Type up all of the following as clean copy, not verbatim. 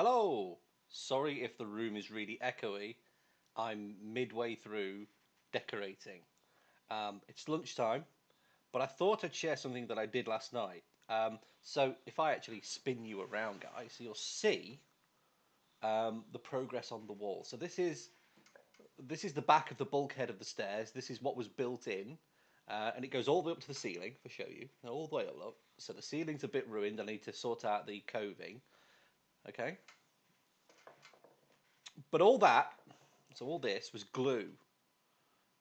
Hello! Sorry if the room is really echoey. I'm midway through decorating. It's lunchtime, but I thought I'd share something that I did last night. So if I actually spin you around, guys, you'll see the progress on the wall. So this is the back of the bulkhead of the stairs. This is what was built in, and it goes all the way up to the ceiling. If I show you, all the way up. Look. So the ceiling's a bit ruined. I need to sort out the coving. Okay, but all this was glue.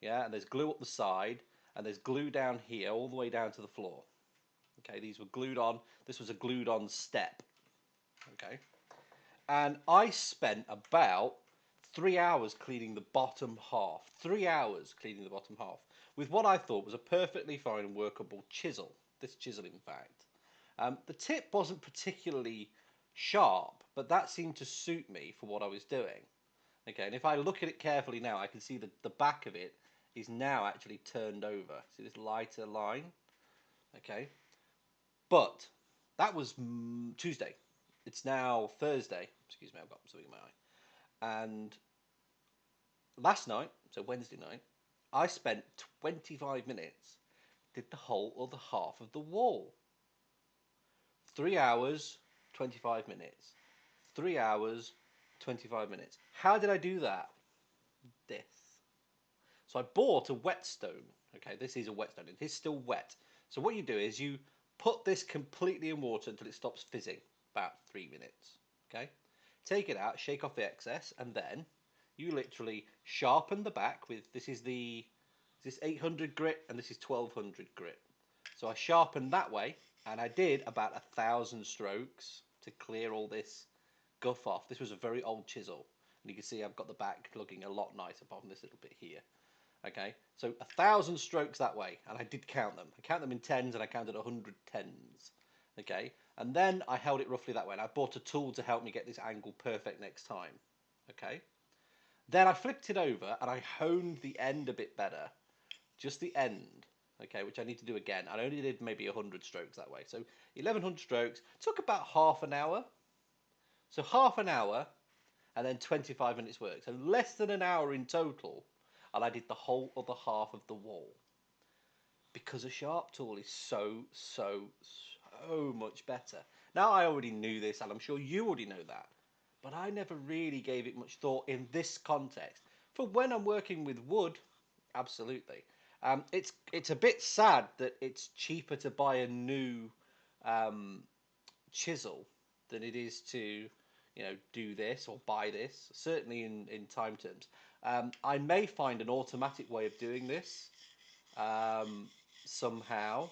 Yeah, and there's glue up the side, and there's glue down here, all the way down to the floor. Okay, these were glued on. This was a glued on step. Okay, and I spent about 3 hours cleaning the bottom half. 3 hours cleaning the bottom half with what I thought was a perfectly fine workable chisel. This chisel, in fact. The tip wasn't particularly sharp, but that seemed to suit me for what I was doing. Okay, and if I look at it carefully now, I can see that the back of it is now actually turned over. See this lighter line? Okay, but that was Tuesday. It's now Thursday. Excuse me, I've got something in my eye. And last night, so Wednesday night, I spent 25 minutes, did the whole other half of the wall. 3 hours, 25 minutes. 3 hours, 25 minutes. How did I do that? This. So I bought a whetstone. Okay, this is a whetstone. It is still wet. So what you do is you put this completely in water until it stops fizzing, about 3 minutes. Okay, take it out, shake off the excess, and then you literally sharpen the back with this 800 grit and this is 1200 grit. So I sharpened that way, and I did about 1,000 strokes to clear all this guff off. This was a very old chisel, and you can see I've got the back looking a lot nicer apart from this little bit here. Okay, so 1,000 strokes that way, and I did count them. I count them in tens, and I counted 100 tens. Okay, and then I held it roughly that way, and I bought a tool to help me get this angle perfect next time. Okay, then I flipped it over, and I honed the end a bit better, just the end. Okay, which I need to do again. I only did maybe 100 strokes that way, so 1,100 strokes took about half an hour. So half an hour, and then 25 minutes work. So less than an hour in total, and I did the whole other half of the wall. Because a sharp tool is so much better. Now I already knew this, and I'm sure you already know that, but I never really gave it much thought in this context. For when I'm working with wood, absolutely. It's a bit sad that it's cheaper to buy a new um, chisel than it is to do this or buy this, certainly in time terms. I may find an automatic way of doing this somehow.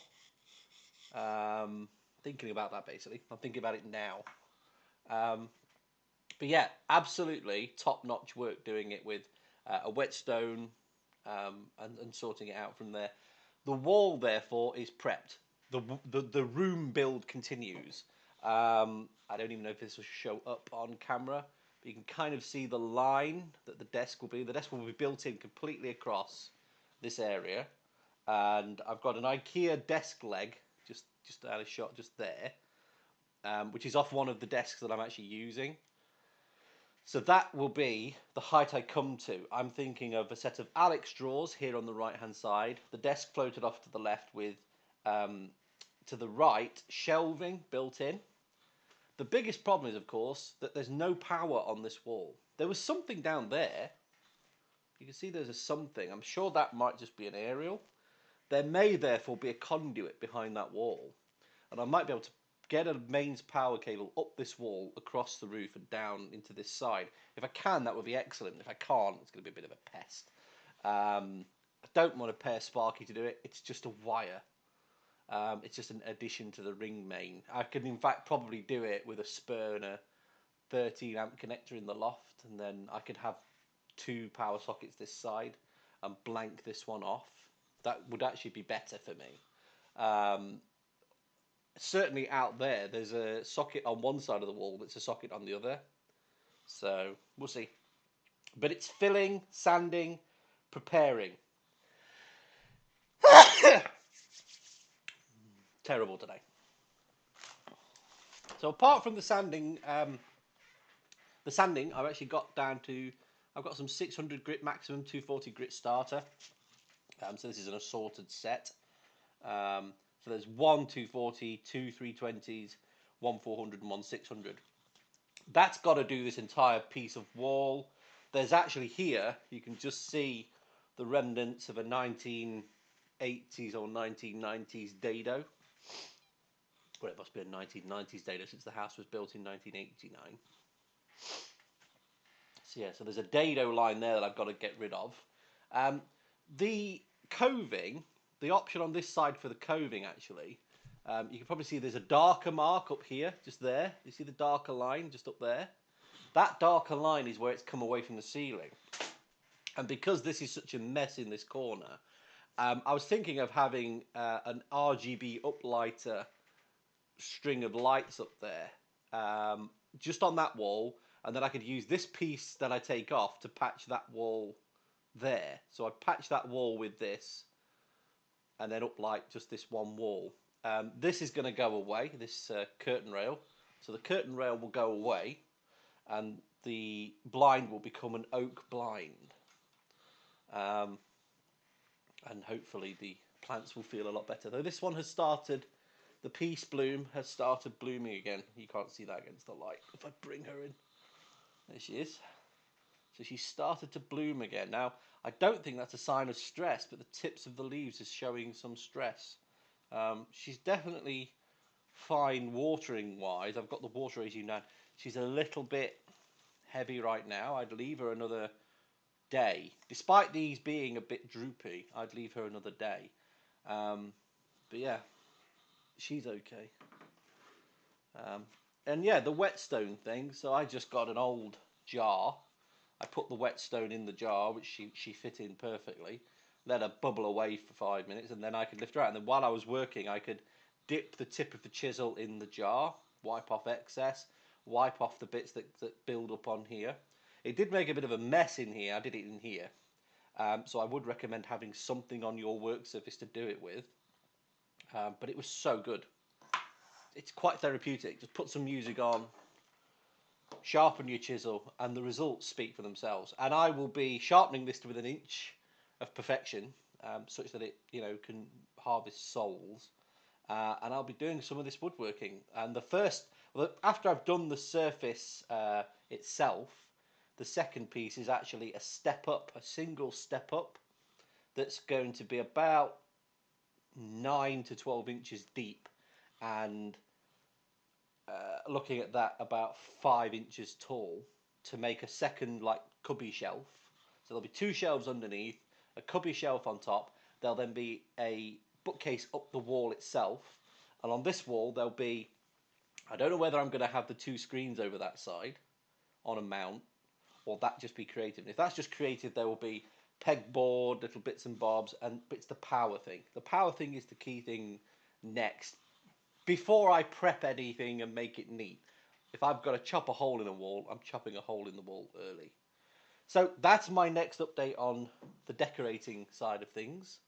Thinking about that, basically. I'm thinking about it now. um, but yeah, absolutely top-notch work doing it with a whetstone, and sorting it out from there. The wall, therefore, is prepped. The room build continues. I don't even know if this will show up on camera, but you can kind of see the line that the desk will be. The desk will be built in completely across this area, and I've got an IKEA desk leg just out of shot just there, which is off one of the desks that I'm actually using. So that will be the height I come to. I'm thinking of a set of Alex drawers here on the right hand side, the desk floated off to the left with, to the right, shelving built in. The biggest problem is, of course, that there's no power on this wall. There was something down there. You can see there's a something. I'm sure that might just be an aerial. There may therefore be a conduit behind that wall, and I might be able to get a mains power cable up this wall, across the roof and down into this side. If I can, that would be excellent. If I can't, it's going to be a bit of a pest. I don't want to pay a Sparky to do it. It's just a wire. It's just an addition to the ring main. I could, in fact, probably do it with a spur and a 13 amp connector in the loft, and then I could have two power sockets this side and blank this one off. That would actually be better for me. Certainly out there, there's a socket on one side of the wall that's a socket on the other. So we'll see. But it's filling, sanding, preparing. Terrible today. So apart from the sanding The sanding, I've actually got down to, I've got some 600 grit maximum, 240 grit starter. So this is an assorted set. So there's one 240, two 320s, one 400 and one 600. That's got to do this entire piece of wall. There's actually here, you can just see the remnants of a 1980s or 1990s dado. Well, it must be a 1990s dado since the house was built in 1989. So yeah, so there's a dado line there that I've got to get rid of. The coving, the option on this side for the coving actually, you can probably see there's a darker mark up here, just there. You see the darker line just up there? That darker line is where it's come away from the ceiling. And because this is such a mess in this corner, I was thinking of having an RGB uplighter string of lights up there, just on that wall, and then I could use this piece that I take off to patch that wall there. So I patch that wall with this, and then uplight just this one wall. This is going to go away, this curtain rail. So the curtain rail will go away, and the blind will become an oak blind. And hopefully the plants will feel a lot better. Though this one has started, the peace bloom has started blooming again. You can't see that against the light. If I bring her in, there she is. So she's started to bloom again. Now, I don't think that's a sign of stress, but the tips of the leaves is showing some stress. She's definitely fine watering wise. I've got the water regime now. She's a little bit heavy right now. I'd leave her another day. Despite these being a bit droopy, I'd leave her another day. But yeah, she's okay. And yeah, the whetstone thing. So I just got an old jar. I put the whetstone in the jar, which she fit in perfectly. Let her bubble away for 5 minutes, and then I could lift her out. And then while I was working, I could dip the tip of the chisel in the jar, wipe off excess, wipe off the bits that build up on here. It did make a bit of a mess in here. I did it in here. So I would recommend having something on your work surface to do it with. But it was so good. It's quite therapeutic. Just put some music on, sharpen your chisel, and the results speak for themselves. And I will be sharpening this to within an inch of perfection, such that it, can harvest souls. And I'll be doing some of this woodworking. And after I've done the surface itself, the second piece is actually a step up, a single step up, that's going to be about 9 to 12 inches deep, and looking at that, about 5 inches tall, to make a second cubby shelf. So there'll be 2 shelves underneath, a cubby shelf on top. There'll then be a bookcase up the wall itself, and on this wall there'll be, I don't know whether I'm going to have the 2 screens over that side on a mount, or that just be creative. And if that's just creative, there will be pegboard, little bits and bobs, but it's the power thing. The power thing is the key thing next. Before I prep anything and make it neat, if I've got to chop a hole in a wall, I'm chopping a hole in the wall early. So that's my next update on the decorating side of things,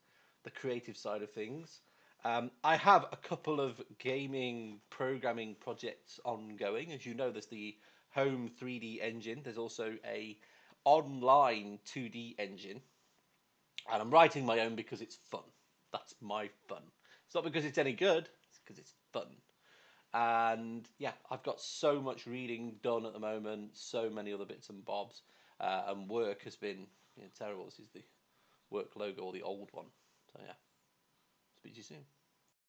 the creative side of things. I have a couple of gaming programming projects ongoing. As you know, there's the home 3D engine. There's also a online 2D engine. And I'm writing my own because it's fun. That's my fun. It's not because it's any good, it's because it's fun. And yeah, I've got so much reading done at the moment, so many other bits and bobs, and work has been terrible. This is the work logo, or the old one. So yeah, speak to you soon.